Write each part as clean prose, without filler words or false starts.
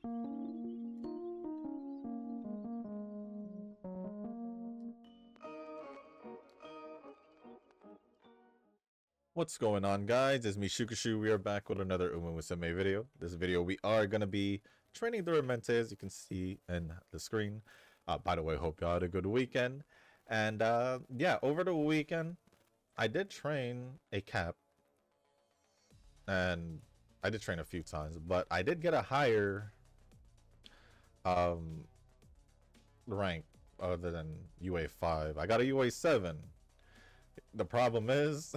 What's going on, guys? It's me, Shukashu. We are back with another umamusume video. This video, we are going to be training Duramente, as you can see in the screen. By the way, hope y'all had a good weekend. And yeah, over the weekend, I did train a cap. And I did train a few times, but I did get a higher rank other than UA 5. I got a UA 7. The problem is...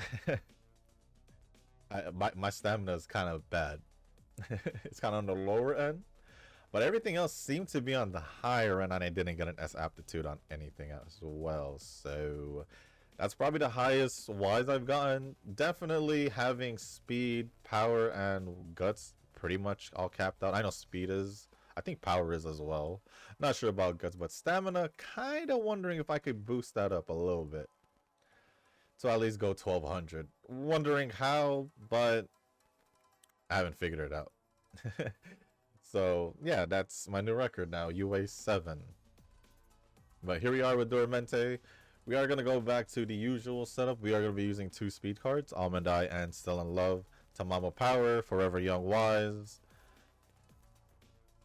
my stamina is kind of bad. It's kind of on the lower end, but everything else seemed to be on the higher end, and I didn't get an S aptitude on anything as well. So that's probably the highest wise I've gotten. Definitely having speed, power, and guts pretty much all capped out. I know speed is. I think power is as well. Not sure about guts, but stamina, kind of wondering if I could boost that up a little bit. So at least go 1200. Wondering how, but I haven't figured it out. So yeah, that's my new record now, UA 7. But here we are with Duramente. We are going to go back to the usual setup. We are going to be using 2 speed cards, Almond Eye and Still in Love, Tamamo Power, Forever Young Wise,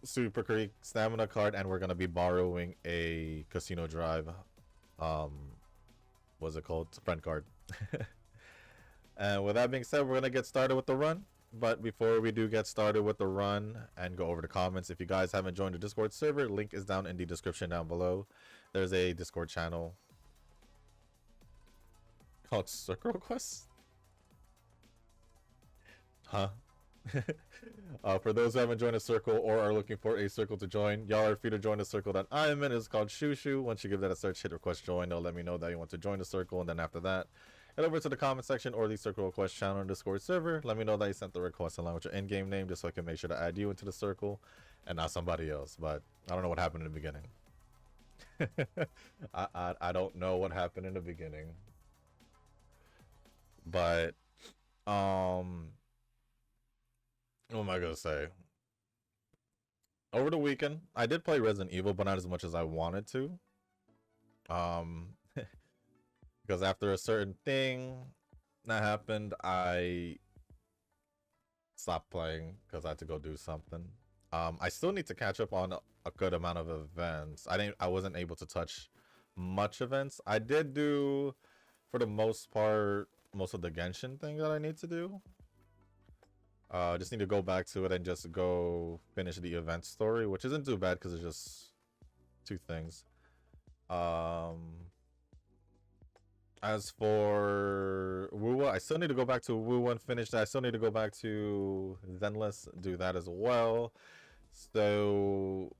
Super Creek Stamina card, and we're going to be borrowing a Casino Drive what's it called? Friend card. And with that being said, we're gonna get started with the run. But before we do get started with the run and go over the comments, if you guys haven't joined the Discord server, link is down in the description down below. There's a Discord channel called Circle Quest. Huh? For those who haven't joined a circle or are looking for a circle to join, y'all are free to join the circle that I am in. It's called Shushu. Once you give that a search, hit request join, they'll let me know that you want to join the circle, and then after that, head over to the comment section or the circle request channel in Discord server. Let me know that you sent the request along with your in-game name, just so I can make sure to add you into the circle and not somebody else. But I don't know what happened in the beginning. I don't know what happened in the beginning. But what am I gonna say? Over the weekend, I did play Resident Evil, but not as much as I wanted to. Because after a certain thing that happened, I stopped playing because I had to go do something. I still need to catch up on a good amount of events. I wasn't able to touch much events. I did do, for the most part, most of the Genshin thing that I need to do. Just need to go back to it and just go finish the event story, which isn't too bad because it's just 2 things. As for Wuwa, I still need to go back to Wuwa and finish that. I still need to go back to Zenless, do that as well. So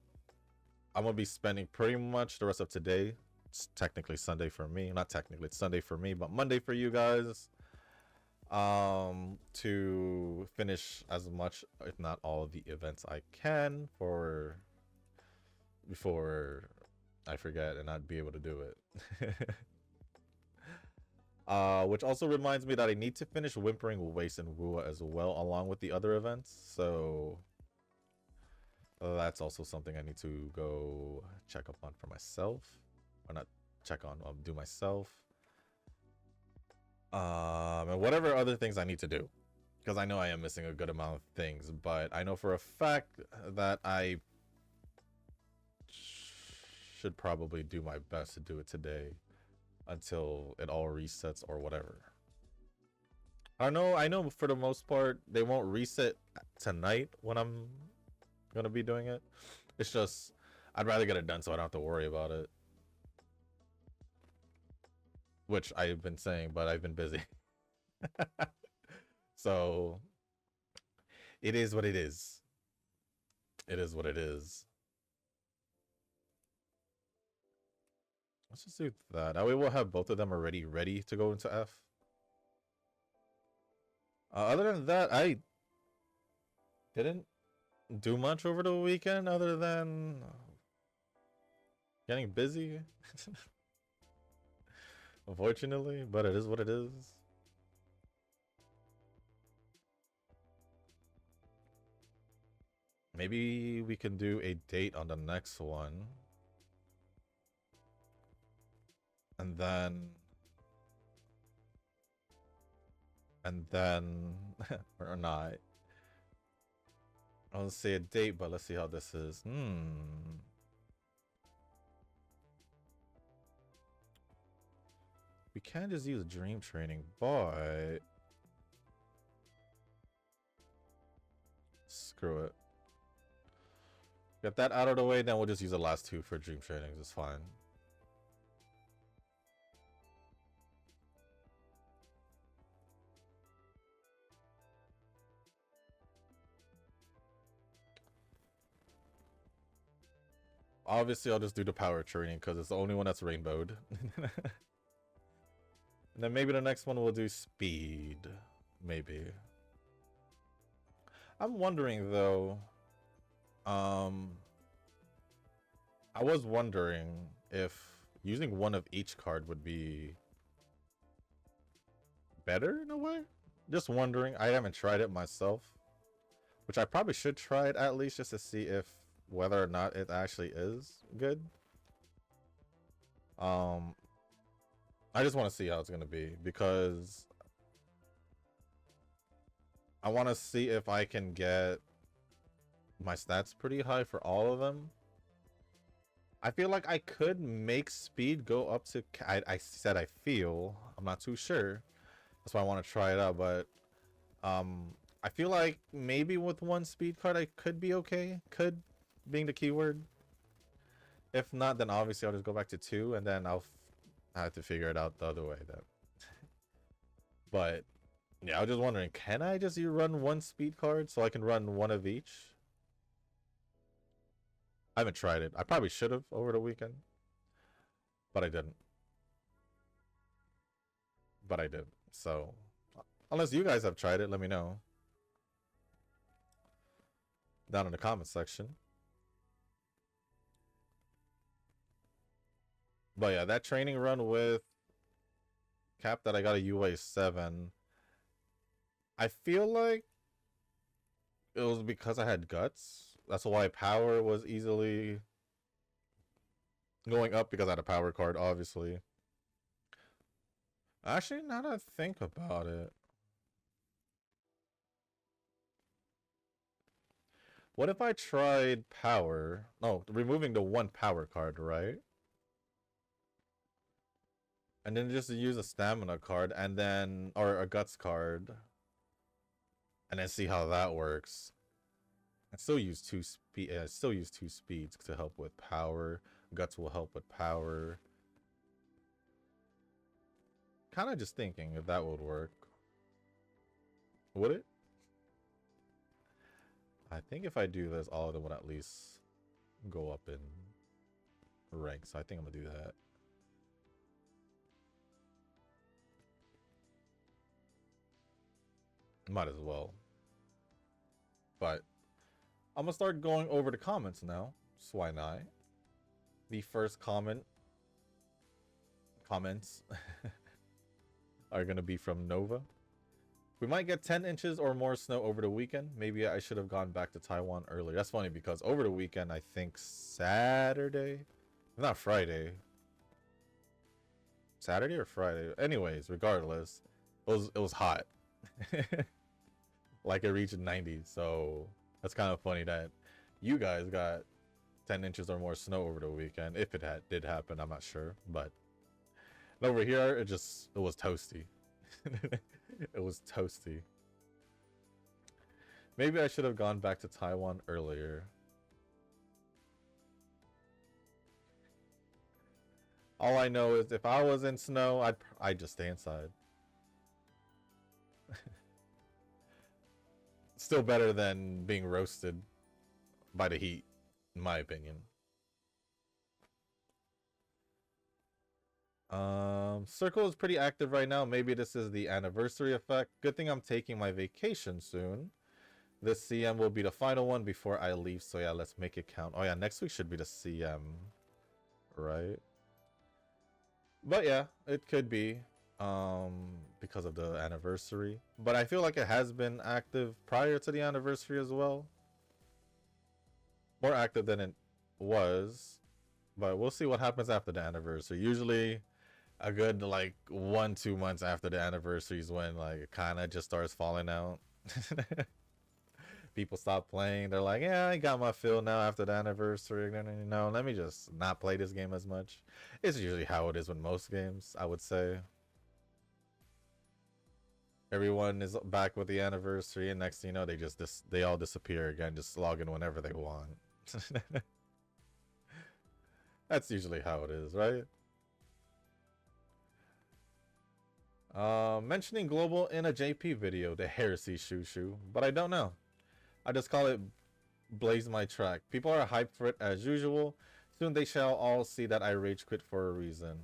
I'm gonna be spending pretty much the rest of today. It's technically Sunday for me. Not technically, it's Sunday for me, but Monday for you guys. To finish as much, if not all, of the events I can before I forget and not be able to do it. Which also reminds me that I need to finish Whimpering Waste and Wua as well, along with the other events. So that's also something I need to go check up on for myself, or not check on, do myself. And whatever other things I need to do, because I know I am missing a good amount of things, but I know for a fact that I should probably do my best to do it today until it all resets or whatever. I know for the most part they won't reset tonight when I'm gonna be doing it. It's just I'd rather get it done so I don't have to worry about it. Which I've been saying, but I've been busy. So it is what it is. It is what it is. Let's just do that. That way we'll have both of them already ready to go into F. Other than that, I didn't do much over the weekend other than getting busy. Unfortunately, but it is what it is. Maybe we can do a date on the next one. And then... or not. I don't say a date, but let's see how this is. We can just use dream training, but... Screw it. Get that out of the way, then we'll just use the last two for dream trainings. It's fine. Obviously, I'll just do the power training because it's the only one that's rainbowed. And then maybe the next one we'll do speed. Maybe. I'm wondering though. I was wondering if using one of each card would be better in a way. Just wondering. I haven't tried it myself, which I probably should try it at least just to see if whether or not it actually is good. I just want to see how it's gonna be because I want to see if I can get my stats pretty high for all of them. I feel like I could make speed go up to... I said I feel. I'm not too sure. That's why I want to try it out. But I feel like maybe with one speed card I could be okay. Could being the keyword. If not, then obviously I'll just go back to 2. And then I'll have to figure it out the other way then. But yeah, I was just wondering, can I just run one speed card so I can run one of each? I haven't tried it. I probably should have over the weekend, but I didn't. So, unless you guys have tried it, let me know down in the comment section. But yeah, that training run with Cap that I got a UA 7, I feel like it was because I had guts. That's why power was easily going up, because I had a power card, obviously. Actually, now that I think about it, what if I tried power? No, removing the one power card, right? And then just use a stamina card and then, or a guts card, and then see how that works. I still use two speeds to help with power. Guts will help with power. Kind of just thinking if that would work. Would it? I think if I do this, all of them would at least go up in rank. So I think I'm gonna do that. Might as well. But I'm gonna start going over the comments now. So why not? The first comments are gonna be from Nova. We might get 10 inches or more snow over the weekend. Maybe I should have gone back to Taiwan earlier. That's funny because over the weekend, I think Saturday, not Friday. Saturday or Friday? Anyways, regardless, it was hot. Like it reached 90. So that's kind of funny that you guys got 10 inches or more snow over the weekend. If it did happen, I'm not sure. But over here, it was toasty. It was toasty. Maybe I should have gone back to Taiwan earlier. All I know is if I was in snow, I'd just stay inside. Still better than being roasted by the heat, in my opinion. Circle is pretty active right now. Maybe this is the anniversary effect. Good thing I'm taking my vacation soon. This CM will be the final one before I leave. So yeah, let's make it count. Oh yeah, next week should be the CM, right? But yeah, it could be because of the anniversary. But I feel like it has been active prior to the anniversary as well. more active than it was, but we'll see what happens after the anniversary. Usually a good like 1-2 months after the anniversary is when like it kind of just starts falling out. People stop playing. They're like, yeah, I got my fill now after the anniversary. No, let me just not play this game as much. It's usually how it is with most games, I would say. Everyone is back with the anniversary, and next thing you know, they all disappear again, just log in whenever they want. That's usually how it is, right? Mentioning global in a JP video, the heresy shoo, but I don't know. I just call it blaze my track. People are hyped for it as usual. Soon they shall all see that I rage quit for a reason.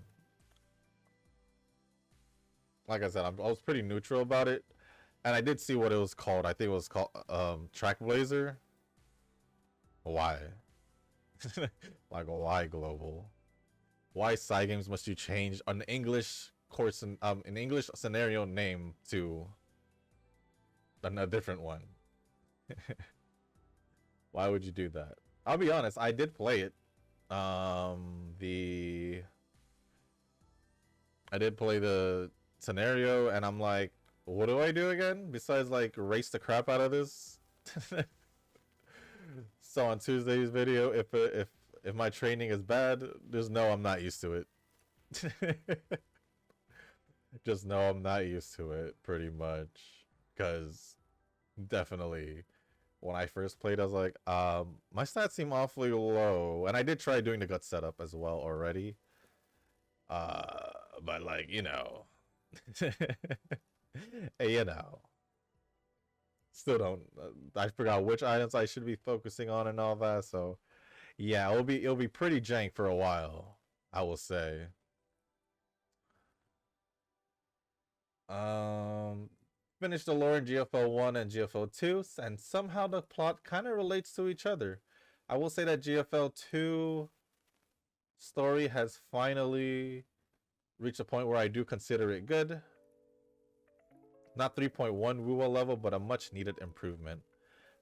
Like I said, I was pretty neutral about it, and I did see what it was called. I think it was called Track Blazer. Why? Like, why global? Why side games must you change an English course and an English scenario name to a different one? Why would you do that? I'll be honest, I did play it. I did play the scenario, and I'm like, what do I do again besides like race the crap out of this? So on Tuesday's video, if my training is bad, just know I'm not used to it. Just know I'm not used to it, pretty much. Because definitely, when I first played, I was like, my stats seem awfully low. And I did try doing the gut setup as well already. But like, you know. You know. Still don't. I forgot which items I should be focusing on and all that. So, yeah, it'll be pretty jank for a while, I will say. Finished the lore in GFL 1 and GFL 2, and somehow the plot kind of relates to each other. I will say that GFL 2 story has finally reached a point where I do consider it good. Not 3.1 Wuwa level, but a much needed improvement.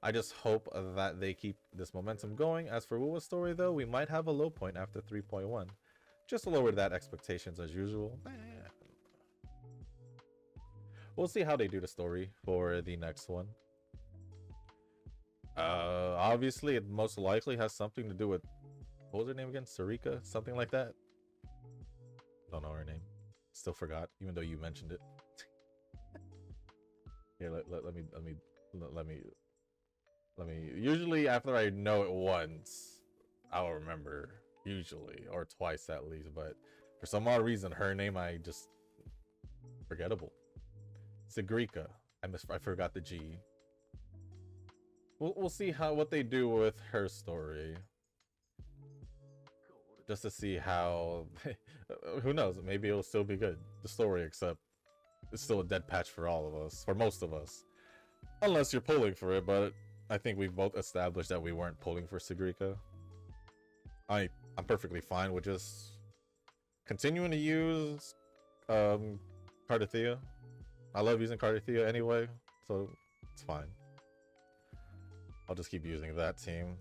I just hope that they keep this momentum going. As for Wuwa's story though, we might have a low point after 3.1. Just lower that expectations as usual. We'll see how they do the story for the next one. Obviously it most likely has something to do with, what was her name again? Sarika? Something like that? Don't know her name. Still forgot, even though you mentioned it. Here, let me. Usually after I know it once, I'll remember. Usually, or twice at least. But for some odd reason, her name I just forgettable. Sigrika. I forgot the G. We'll see what they do with her story. Just to see how. Who knows? Maybe it'll still be good. The story, except it's still a dead patch for all of us, for most of us. Unless you're pulling for it, but I think we've both established that we weren't pulling for Sigrika. I'm perfectly fine with just continuing to use Cardathea. I love using Cardathea anyway, so it's fine. I'll just keep using that team.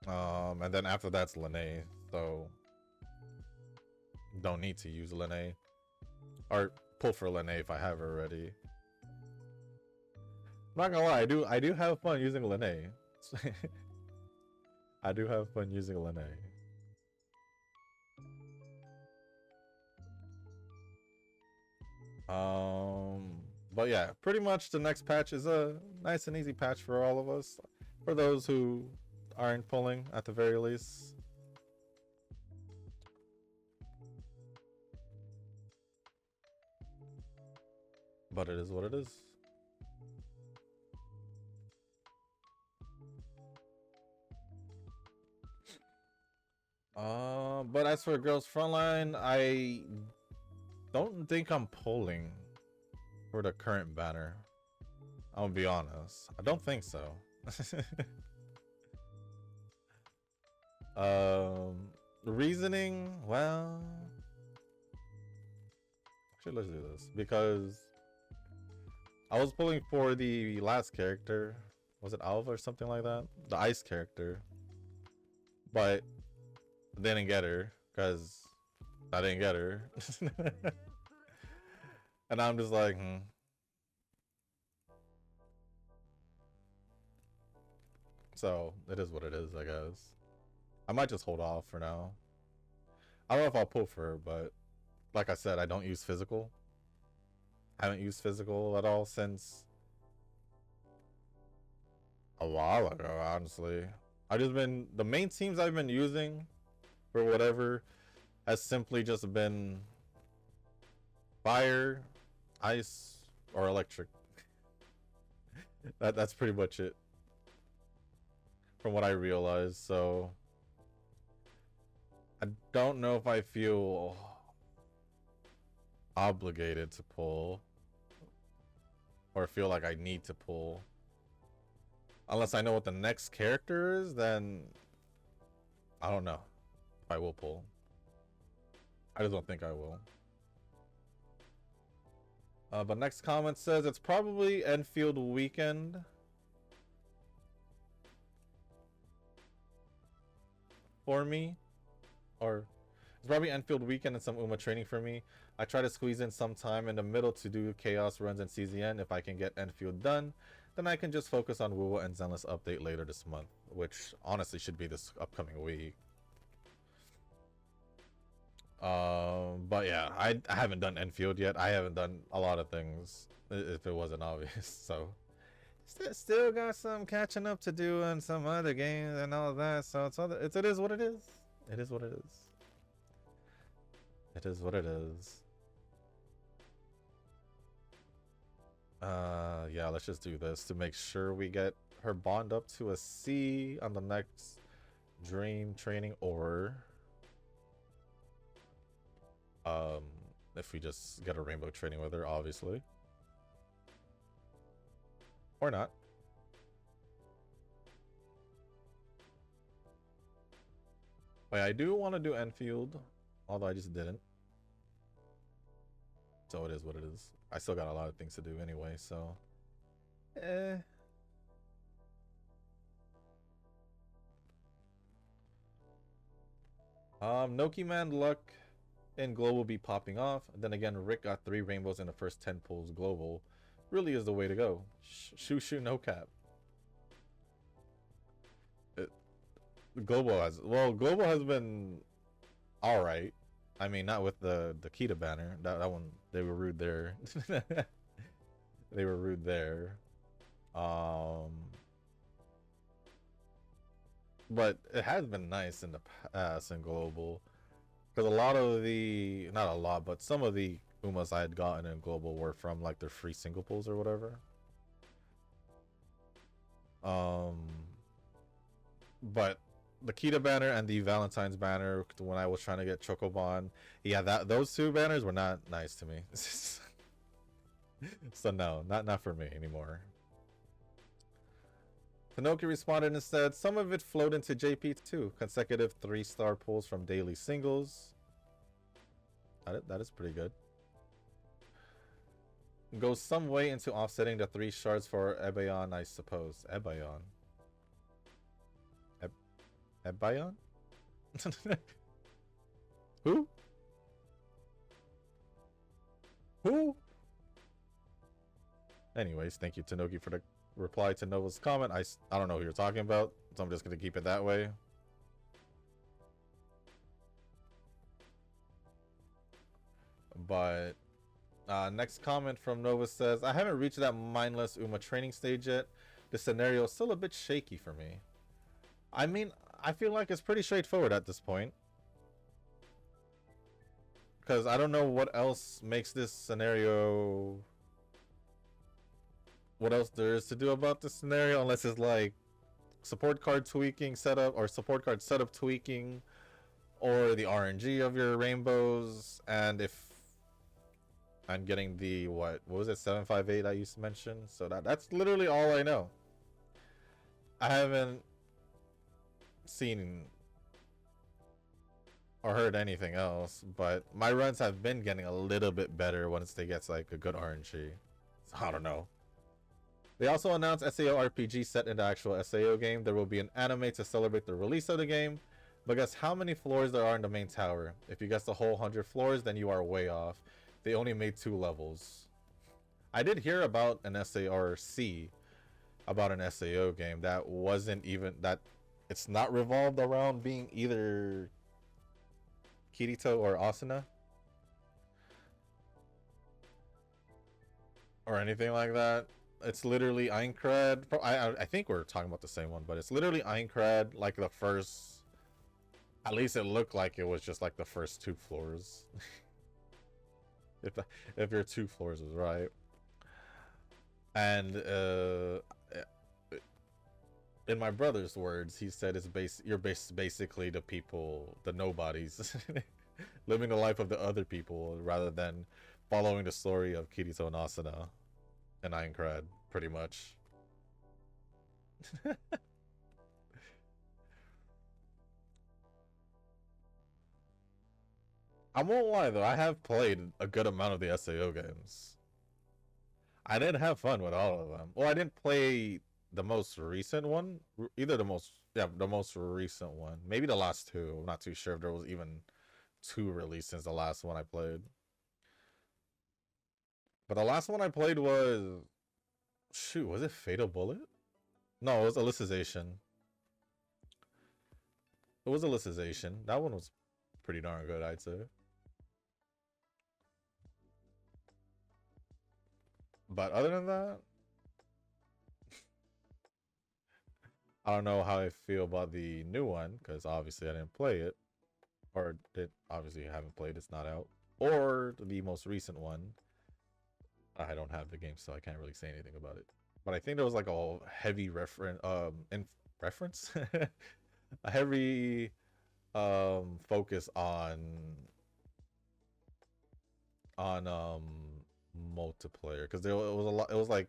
And then after that's Lene, so don't need to use Lene. Or pull for Lene if I have her already. I'm not gonna lie, I do have fun using Lene. I do have fun using Lene. But yeah, pretty much the next patch is a nice and easy patch for all of us. For those who aren't pulling at the very least. But it is what it is. But as for Girls Frontline, I don't think I'm pulling for the current banner. I'll be honest. I don't think so. Reasoning, well, actually let's do this because I was pulling for the last character Was it Alva or something like that? The ice character. But didn't get her because I didn't get her. And I'm just like, So it is what it is, I guess. I might just hold off for now. I don't know if I'll pull for her, but like I said, I don't use physical. I haven't used physical at all since a while ago, honestly. I've just been, the main teams I've been using for whatever has simply just been fire, ice, or electric. That's pretty much it from what I realized. So I don't know if I feel obligated to pull or feel like I need to pull. Unless I know what the next character is, then I don't know if I will pull. I just don't think I will. But next comment says it's probably Enfield weekend. For me. Or it's probably Enfield weekend and some Uma training for me. I try to squeeze in some time in the middle to do chaos runs and CZN. If I can get Enfield done, then I can just focus on Wuwa and Zenless update later this month, which honestly should be this upcoming week. But yeah, I haven't done Enfield yet. I haven't done a lot of things, if it wasn't obvious. So still got some catching up to do on some other games and all that. So it is what it is. It is what it is. It is what it is. Yeah, let's just do this to make sure we get her bond up to a C on the next dream training, or if we just get a rainbow training with her, obviously, or not. Wait, I do want to do Enfield, although I just didn't. So it is what it is. I still got a lot of things to do anyway, so Noki Man luck in global be popping off. Then again, Rick got 3 rainbows in the first 10 pulls global. Really is the way to go. Shoo no cap. Global has been all right. I mean, not with the Kita banner. That one, they were rude there. They were rude there. But it has been nice in the past in global, because a lot of the, not a lot, but some of the Umas I had gotten in global were from like their free single pulls or whatever. But the Kita banner and the Valentine's banner, when I was trying to get Chocobon, yeah, those 2 banners were not nice to me. So no, not for me anymore. Tanoki responded and said, some of it flowed into JP too. Consecutive 3-star pulls from daily singles. That is pretty good. Goes some way into offsetting the 3 shards for Ebayon, I suppose. Ebayon? Ebayon? Who? Who? Anyways, thank you, Tanoki, for the reply to Nova's comment. I don't know who you're talking about, so I'm just going to keep it that way. But next comment from Nova says, I haven't reached that mindless Uma training stage yet. The scenario is still a bit shaky for me. I mean, I feel like it's pretty straightforward at this point, because I don't know what else makes this scenario, what else there is to do about this scenario, unless it's like support card tweaking setup, or support card setup tweaking, or the RNG of your rainbows. And if I'm getting the, what was it, 758 I used to mention. So that's literally all I know. I haven't seen or heard anything else, but my runs have been getting a little bit better once they get like a good RNG. So I don't know. They also announced SAO RPG set in the actual SAO game. There will be an anime to celebrate the release of the game. But guess how many floors there are in the main tower? If you guess the whole 100 floors, then you are way off. They only made 2 levels. I did hear about an SARC, about an SAO game that wasn't even that. It's not revolved around being either Kirito or Asuna or anything like that. It's literally Aincrad. I think we're talking about the same one, but it's literally Aincrad, like the first. At least it looked like it was just like the first 2 floors. if your 2 floors is right. And in my brother's words, he said you're basically the people, the nobodies, living the life of the other people rather than following the story of Kirito and Asuna and Aincrad, pretty much. I won't lie though, I have played a good amount of the SAO games. I did have fun with all of them. Well, I didn't play the most recent one. Either the most recent one. Maybe the last 2. I'm not too sure if there was even 2 released since the last one I played. But the last one I played was... Shoot, was it Fatal Bullet? No, it was Alicization. It was Alicization. That one was pretty darn good, I'd say. But other than that, I don't know how I feel about the new one, because obviously I didn't play it. Or obviously you haven't played, it's not out. Or the most recent one. I don't have the game, so I can't really say anything about it. But I think there was like a heavy reference a heavy focus on multiplayer, because it was a lot. It was like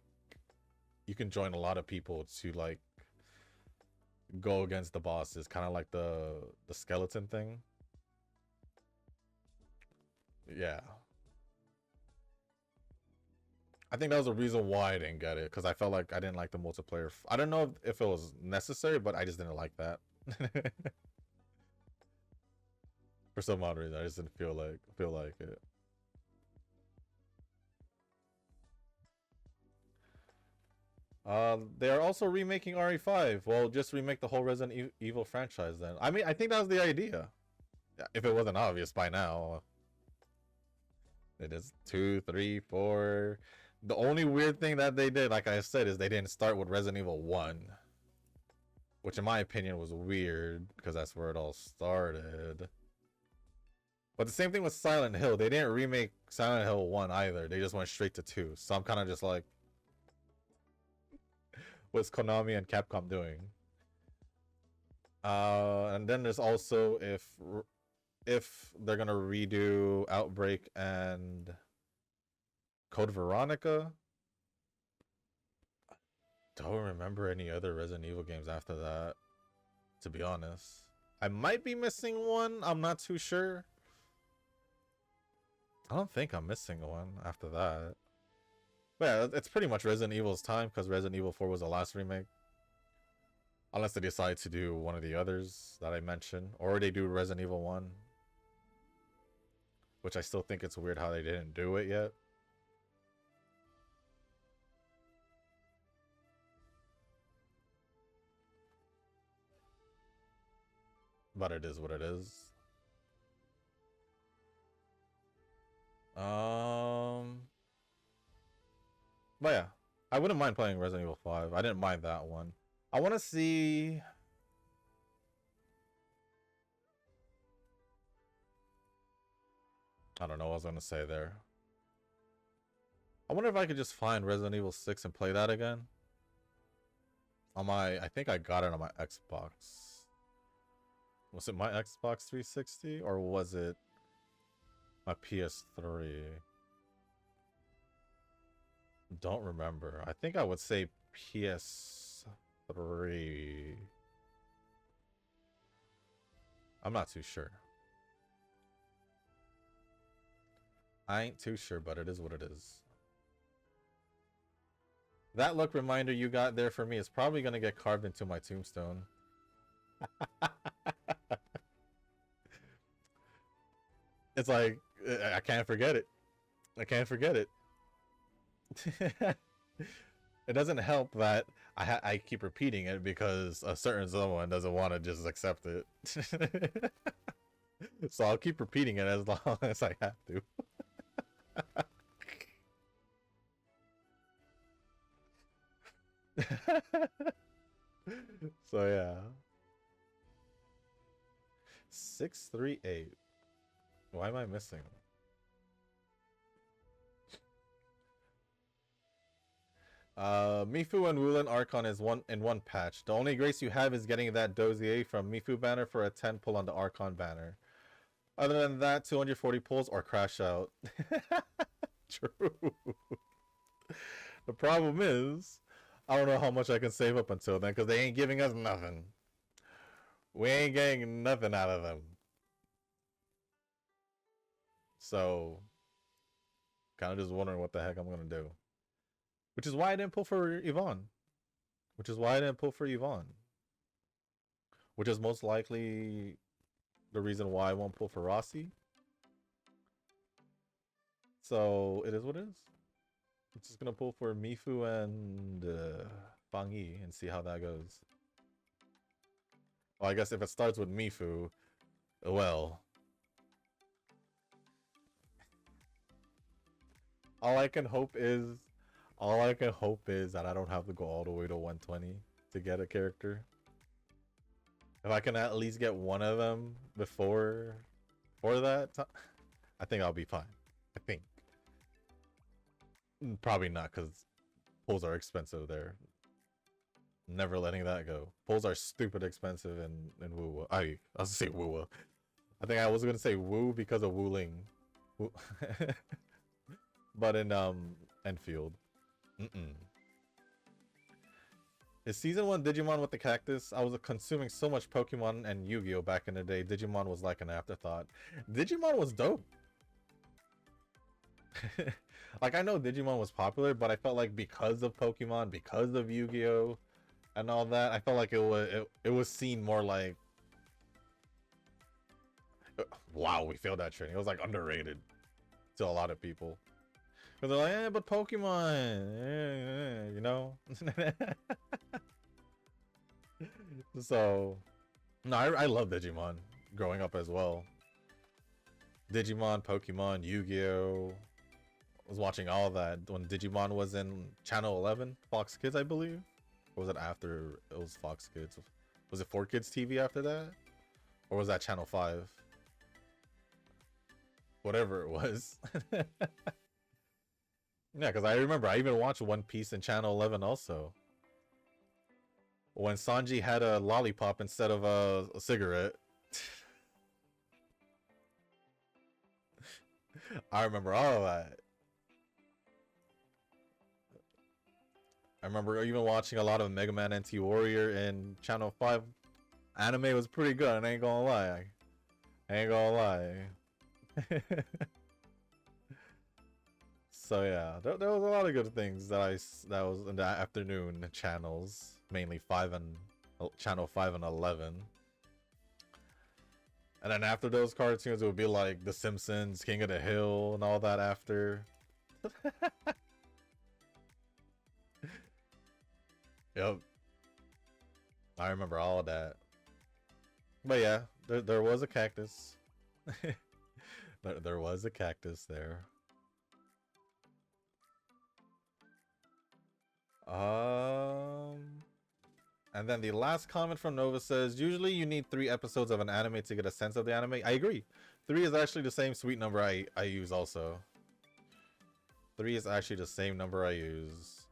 you can join a lot of people to like go against the bosses, kind of like the skeleton thing. Yeah, I think that was the reason why I didn't get it, because I felt like I didn't like the multiplayer. I don't know if it was necessary, but I just didn't like that. For some odd reason, I just didn't feel like it. They are also remaking RE5. Well, just remake the whole Resident Evil franchise then. I mean, I think that was the idea. If it wasn't obvious by now. It is 2, 3, 4. The only weird thing that they did, like I said, is they didn't start with Resident Evil 1. Which in my opinion was weird, because that's where it all started. But the same thing with Silent Hill. They didn't remake Silent Hill 1 either. They just went straight to 2. So I'm kind of just like, what's Konami and Capcom doing? And then there's also if they're gonna redo Outbreak and Code Veronica. Don't remember any other Resident Evil games after that, to be honest. I might be missing one, I'm not too sure. I don't think I'm missing one after that. But yeah, it's pretty much Resident Evil's time, because Resident Evil 4 was the last remake. Unless they decide to do one of the others that I mentioned, or they do Resident Evil 1. Which I still think it's weird how they didn't do it yet. But it is what it is. But yeah, I wouldn't mind playing Resident Evil 5. I didn't mind that one. I want to see... I don't know what I was going to say there. I wonder if I could just find Resident Evil 6 and play that again. On my... I think I got it on my Xbox. Was it my Xbox 360? Or was it my PS3? Don't remember. I think I would say PS3. I'm not too sure. I ain't too sure, but it is what it is. That luck reminder you got there for me is probably gonna get carved into my tombstone. It's like, I can't forget it. I can't forget it. It doesn't help that I keep repeating it because a certain someone doesn't want to just accept it. So I'll keep repeating it as long as I have to. So yeah. 638. Why am I missing? Mifu and Wulin Archon is in one patch. The only grace you have is getting that dossier from Mifu banner for a 10 pull on the Archon banner. Other than that, 240 pulls or crash out. True. The problem is, I don't know how much I can save up until then because they ain't giving us nothing. We ain't getting nothing out of them. So, kind of just wondering what the heck I'm going to do. Which is why I didn't pull for Yvonne. Which is most likely the reason why I won't pull for Rossi. So, it is what it is. I'm just going to pull for Mifu and Fang Yi and see how that goes. Well, I guess if it starts with Mifu, well... All I can hope is that I don't have to go all the way to 120 to get a character. If I can at least get one of them before that, I think I'll be fine. I think. Probably not, because pulls are expensive there. Never letting that go. Pulls are stupid expensive in Woo. I was gonna say Woo. I think I was gonna say Woo because of Wooling. But in Enfield. Is season 1 Digimon with the cactus? I was consuming so much Pokemon and Yu-Gi-Oh back in the day. Digimon was like an afterthought. Digimon was dope. Like, I know Digimon was popular, but I felt like because of Pokemon, because of Yu-Gi-Oh and all that, I felt like it was seen more like, wow, we failed that training. It was like underrated to a lot of people. Because they're like, eh, but Pokemon, you know? So, no, I love Digimon growing up as well. Digimon, Pokemon, Yu-Gi-Oh! I was watching all that when Digimon was in Channel 11, Fox Kids, I believe. Or was it after it was Fox Kids? Was it 4Kids TV after that? Or was that Channel 5? Whatever it was. Yeah, because I remember I even watched One Piece in Channel 11 also. When Sanji had a lollipop instead of a cigarette. I remember all of that. I remember even watching a lot of Mega Man NT Warrior in Channel 5. Anime was pretty good, I ain't gonna lie. So yeah, there was a lot of good things that was in the afternoon channels, mainly Channel 5 and 11. And then after those cartoons, it would be like The Simpsons, King of the Hill, and all that after. Yep. I remember all of that. But yeah, there was a cactus. There was a cactus there. And then the last comment from Nova says, usually you need 3 episodes of an anime to get a sense of the anime. I agree. 3 is actually the same sweet number I use also. 3 is actually the same number I use.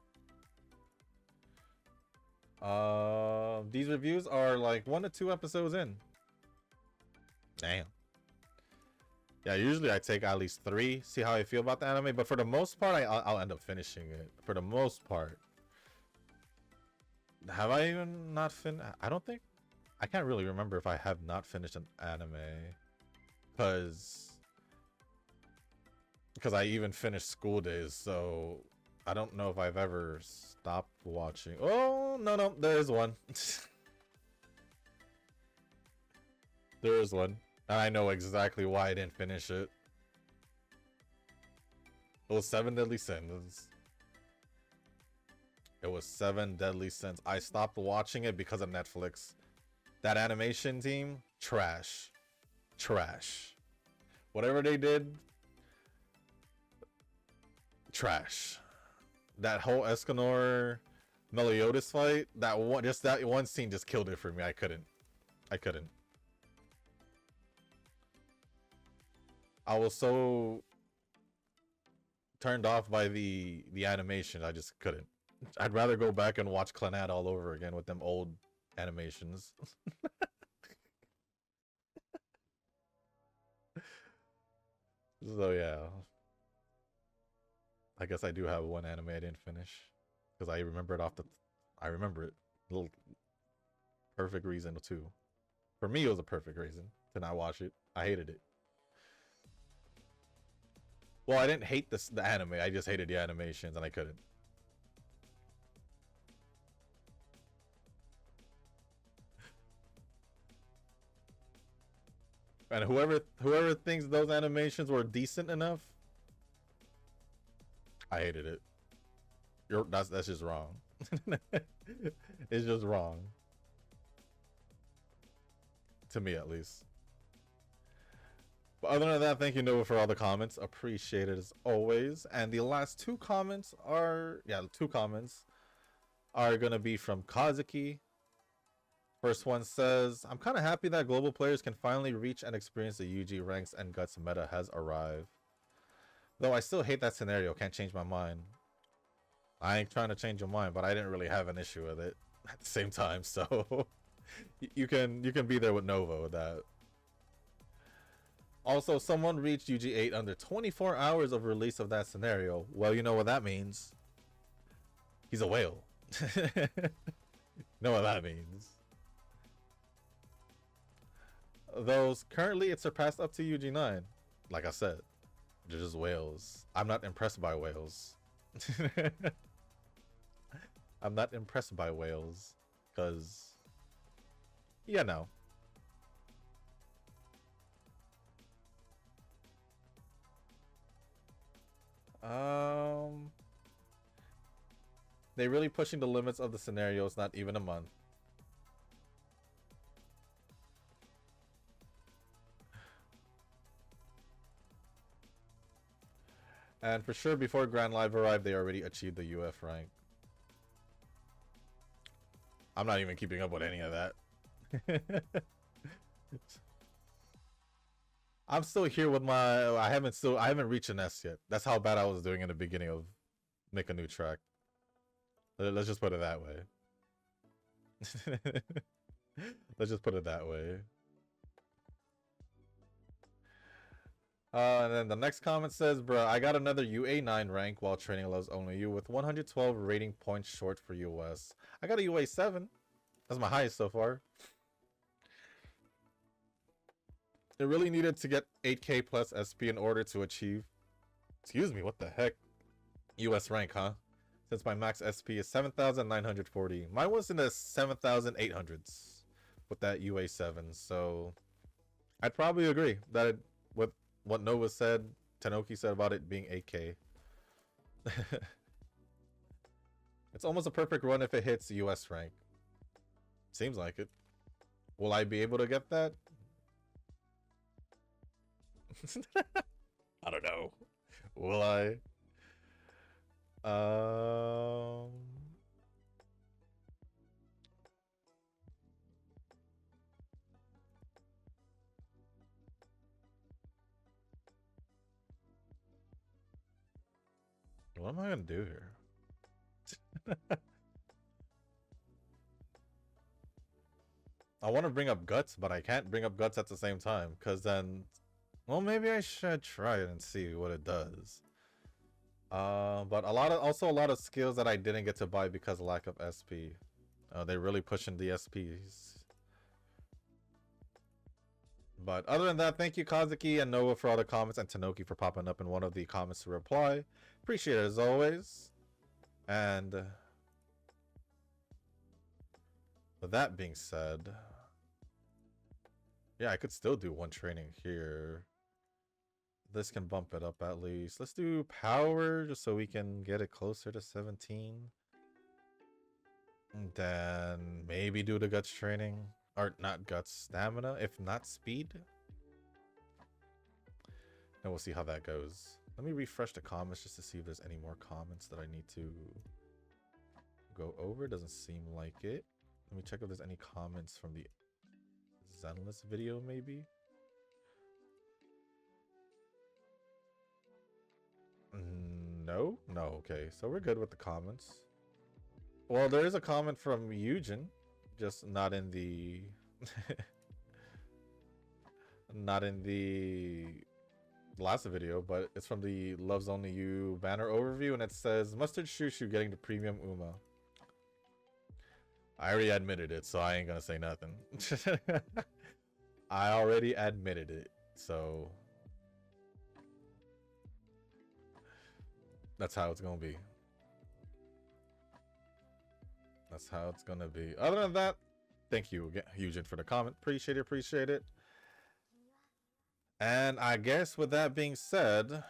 These reviews are like 1 to 2 episodes in. Damn. Yeah, usually I take at least 3, see how I feel about the anime, but for the most part, I'll end up finishing it. For the most part. Have I even not finished? I don't think. I can't really remember if I have not finished an anime. Because I even finished School Days, so I don't know if I've ever stopped watching. Oh, no, there is one. There is one. And I know exactly why I didn't finish it. It was 7 Deadly Sins. It was 7 Deadly Sins. I stopped watching it because of Netflix. That animation team, trash. Trash. Whatever they did, trash. That whole Escanor Meliodas fight, that one scene just killed it for me. I couldn't. I was so turned off by the animation, I just couldn't. I'd rather go back and watch Clannad all over again with them old animations. So yeah, I guess I do have one anime I didn't finish because I remember it I remember it. Little perfect reason too. For me, it was a perfect reason to not watch it. I hated it. Well, I didn't hate the anime. I just hated the animations, and I couldn't. And whoever thinks those animations were decent enough, I hated it. That's just wrong. It's just wrong. To me, at least. But other than that, thank you, Nova, for all the comments. Appreciate it as always. And the last two comments are... Yeah, the two comments are going to be from Kazuki. First one says, I'm kind of happy that global players can finally reach and experience the UG ranks and guts meta has arrived. Though I still hate that scenario, can't change my mind. I ain't trying to change your mind, but I didn't really have an issue with it at the same time, so you can be there with Nova with that. Also, someone reached UG8 under 24 hours of release of that scenario. Well, you know what that means. He's a whale. You know what that means. Those currently it's surpassed up to UG9. Like I said, they're just whales. I'm not impressed by whales. I'm not impressed by whales because, yeah, no. They really pushing the limits of the scenario. It's not even a month. And for sure, before Grand Live arrived, they already achieved the UF rank. I'm not even keeping up with any of that. I'm still here with my... I haven't reached an S yet. That's how bad I was doing in the beginning of Make a New Track. Let's just put it that way. Let's just put it that way. And then the next comment says, bruh, I got another UA9 rank while training loves only you with 112 rating points short for US. I got a UA7. That's my highest so far. It really needed to get 8k plus SP in order to achieve... Excuse me, what the heck? US rank, huh? Since my max SP is 7,940. Mine was in the 7,800s with that UA7, so... I'd probably agree that with what Nova said, Tanoki said about it being 8k. It's almost a perfect run if it hits US rank. Seems like it. Will I be able to get that? I don't know. Will I? What am I gonna do here? I want to bring up guts, but I can't bring up guts at the same time because then, well, maybe I should try it and see what it does. But a lot of skills that I didn't get to buy because of lack of SP. They're really pushing the SPs. But other than that, thank you Kazuki and Nova for all the comments and Tanoki for popping up in one of the comments to reply. Appreciate it as always. And with that being said, yeah, I could still do one training here. This can bump it up at least. Let's do power just so we can get it closer to 17. And then maybe do the guts training. Or not guts, stamina, if not speed. And we'll see how that goes. Let me refresh the comments just to see if there's any more comments that I need to go over. Doesn't seem like it. Let me check if there's any comments from the Zenless video maybe. No? No, okay. So we're good with the comments. Well, there is a comment from Eugen, just not in the not in the last video, but it's from the Loves Only You banner overview, and it says Mustard Shushu getting the premium Uma. I already admitted it, so I ain't gonna say nothing. I already admitted it, so that's how it's gonna be. That's how it's gonna be. Other than that, thank you again, Eugen, for the comment. Appreciate it, appreciate it. And I guess with that being said,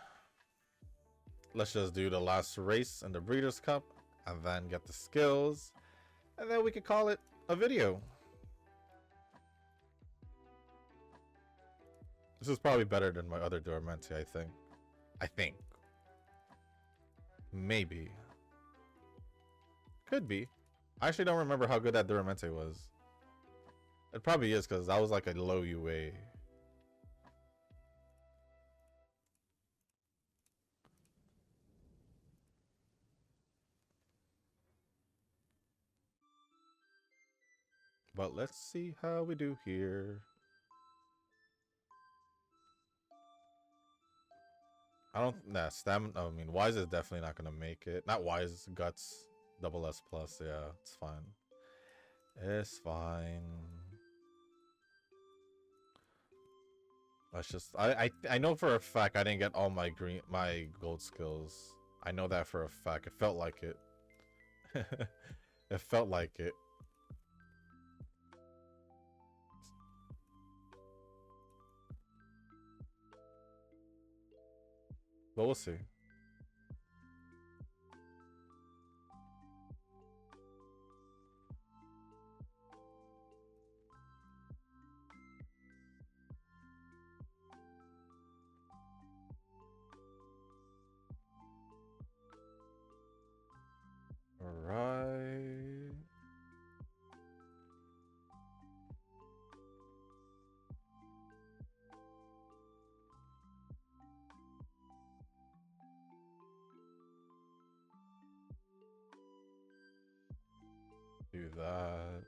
let's just do the last race in the Breeders' Cup and then get the skills. And then we could call it a video. This is probably better than my other Duramente, I think. Maybe. Could be. I actually don't remember how good that Duramente was. It probably is because that was like a low UA. But let's see how we do here. Stamina. I mean, Wise is definitely not gonna make it. Not Wise, Guts, double S plus. Yeah, it's fine. It's fine. Let's just. I know for a fact I didn't get all my gold skills. I know that for a fact. It felt like it. It felt like it. But we'll see. All right. Do that.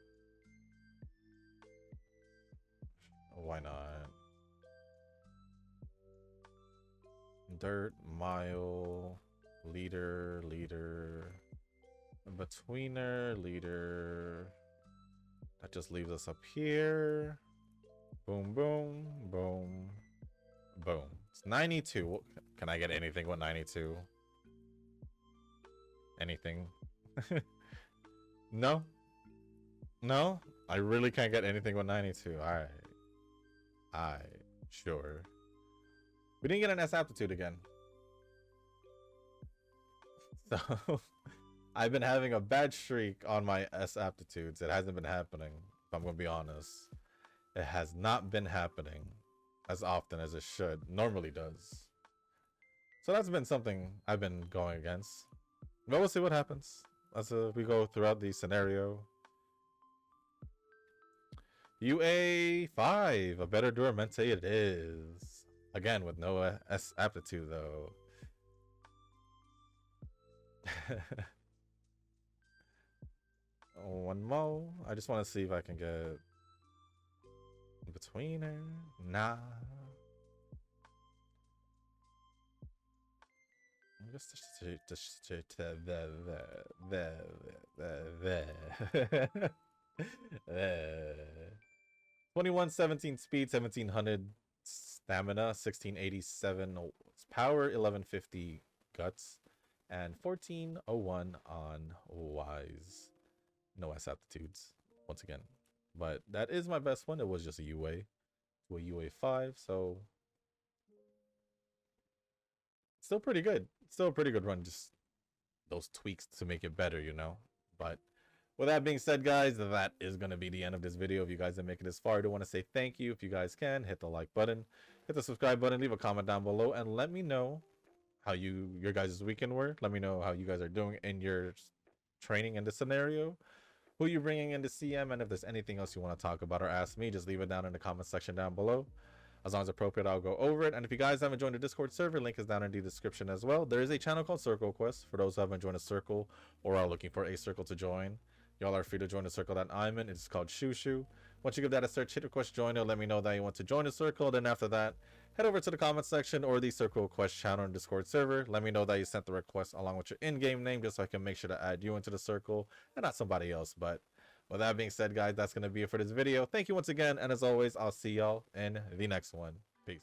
Why not? Dirt, mile, leader, betweener, leader. That just leaves us up here. Boom, boom, boom, boom. It's 92. Can I get anything with 92? Anything? No? No? I really can't get anything with 92. Alright. Sure. We didn't get an S aptitude again. So I've been having a bad streak on my S aptitudes. It hasn't been happening, if I'm gonna be honest. It has not been happening as often as it should. Normally does. So that's been something I've been going against. But we'll see what happens as we go throughout the scenario. UA5, a better Duramente it is. Again, with no S aptitude though. One more. I just want to see if I can get betweener. Nah. Just 2117 speed, 1700 stamina, 1687 power, 1150 guts, and 1401 on wise. No S aptitudes once again, but that is my best one. It was just a UA to a UA 5, so still pretty good. Still a pretty good run. Just those tweaks to make it better, you know. But with that being said, guys, that is going to be the end of this video. If you guys didn't make it this far, I do want to say thank you. If you guys can, hit the like button, hit the subscribe button, leave a comment down below, and let me know how your guys' weekend were. Let me know how you guys are doing in your training in this scenario, who you're bringing into CM, and if there's anything else you want to talk about or ask me, just leave it down in the comment section down below. As long as appropriate, I'll go over it. And if you guys haven't joined the Discord server, link is down in the description as well. There is a channel called Circle Quest for those who haven't joined a circle or are looking for a circle to join. Y'all are free to join the circle that I'm in. It's called Shushu. Once you give that a search, hit request join. It'll let me know that you want to join the circle. Then after that, head over to the comment section or the Circle Quest channel in Discord server. Let me know that you sent the request along with your in-game name, just so I can make sure to add you into the circle and not somebody else. But with that being said, guys, that's going to be it for this video. Thank you once again. And as always, I'll see y'all in the next one. Peace.